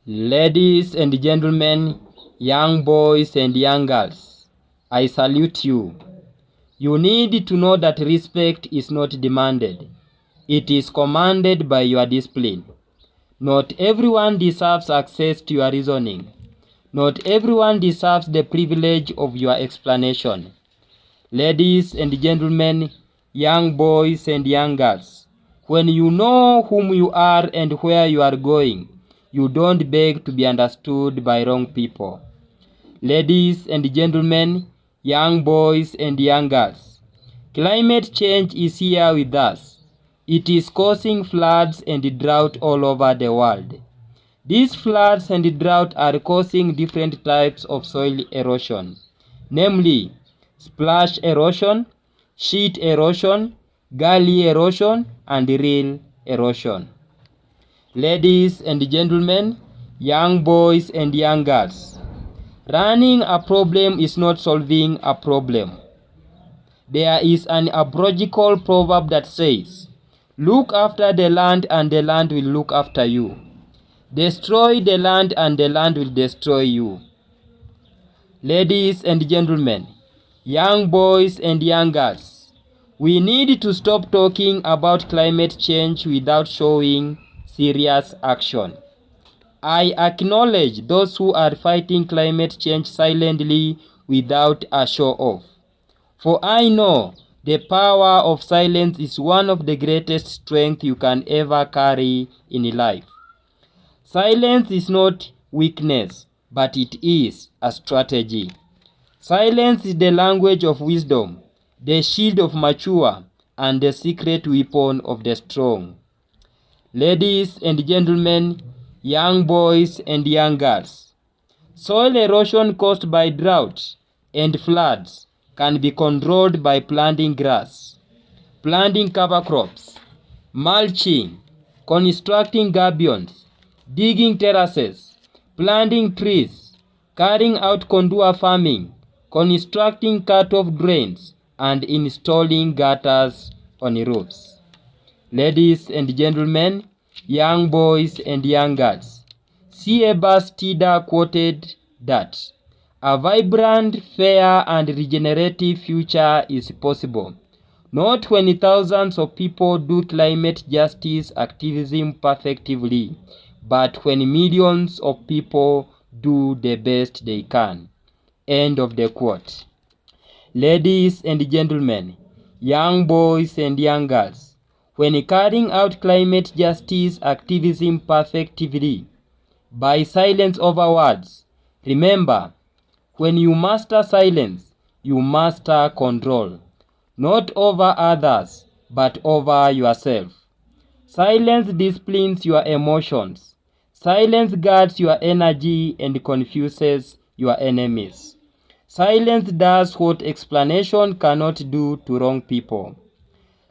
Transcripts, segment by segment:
Ladies and gentlemen, young boys and young girls, I salute you. You need to know that respect is not demanded. It is commanded by your discipline. Not everyone deserves access to your reasoning. Not everyone deserves the privilege of your explanation. Ladies and gentlemen, young boys and young girls, when you know whom you are and where you are going, you don't beg to be understood by wrong people. Ladies and gentlemen, young boys and young girls, climate change is here with us. It is causing floods and drought all over the world. These floods and drought are causing different types of soil erosion, namely splash erosion, sheet erosion, gully erosion, and rill erosion. Ladies and gentlemen, young boys and young girls, running a problem is not solving a problem. There is an Aboriginal proverb that says, "Look after the land and the land will look after you. Destroy the land and the land will destroy you." Ladies and gentlemen, young boys and young girls, we need to stop talking about climate change without showing serious action. I acknowledge those who are fighting climate change silently without a show-off. For I know the power of silence is one of the greatest strengths you can ever carry in life. Silence is not weakness, but it is a strategy. Silence is the language of wisdom, the shield of mature, and the secret weapon of the strong. Ladies and gentlemen, young boys and young girls, soil erosion caused by drought and floods can be controlled by planting grass, planting cover crops, mulching, constructing gabions, digging terraces, planting trees, carrying out contour farming, constructing cut-off drains, and installing gutters on roofs. Ladies and gentlemen, young boys and young girls, C.A. Bastida quoted that a vibrant, fair, and regenerative future is possible, not when thousands of people do climate justice activism perfectively, but when millions of people do the best they can. End of the quote. Ladies and gentlemen, young boys and young girls, when carrying out climate justice activism perfectively, by silence over words, remember, when you master silence, you master control, not over others, but over yourself. Silence disciplines your emotions. Silence guards your energy and confuses your enemies. Silence does what explanation cannot do to wrong people.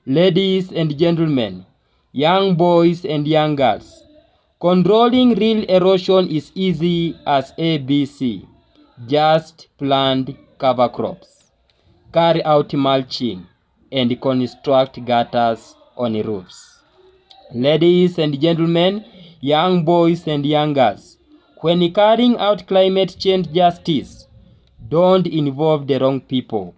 Ladies and gentlemen, young boys and young girls, controlling real erosion is easy as ABC. Just plant cover crops, carry out mulching, and construct gutters on roofs. Ladies and gentlemen, young boys and young girls, when carrying out climate change justice, don't involve the wrong people.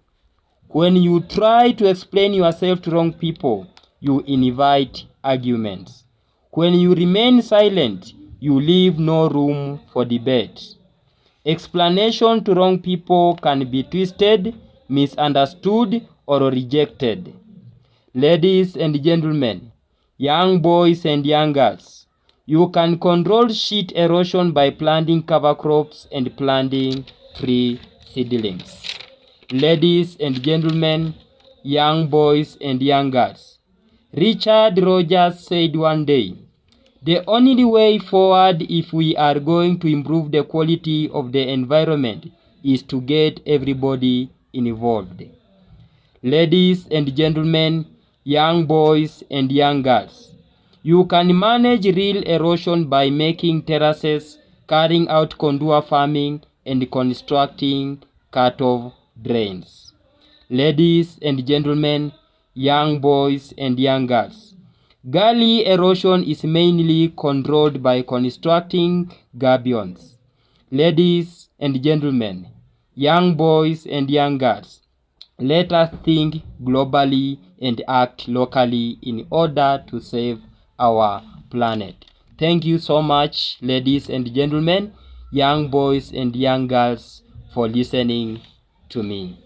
When you try to explain yourself to wrong people, you invite arguments. When you remain silent, you leave no room for debate. Explanation to wrong people can be twisted, misunderstood, or rejected. Ladies and gentlemen, young boys and young girls, you can control sheet erosion by planting cover crops and planting tree seedlings. Ladies and gentlemen, young boys and young girls, Richard Rogers said one day, "The only way forward if we are going to improve the quality of the environment is to get everybody involved." Ladies and gentlemen, young boys and young girls, you can manage real erosion by making terraces, carrying out contour farming, and constructing cut-off drains. Ladies and gentlemen, young boys and young girls, Gully erosion is mainly controlled by constructing gabions. Ladies and gentlemen, young boys and young girls, let us think globally and act locally in order to save our planet. Thank you so much, ladies and gentlemen, young boys and young girls, for listening to me.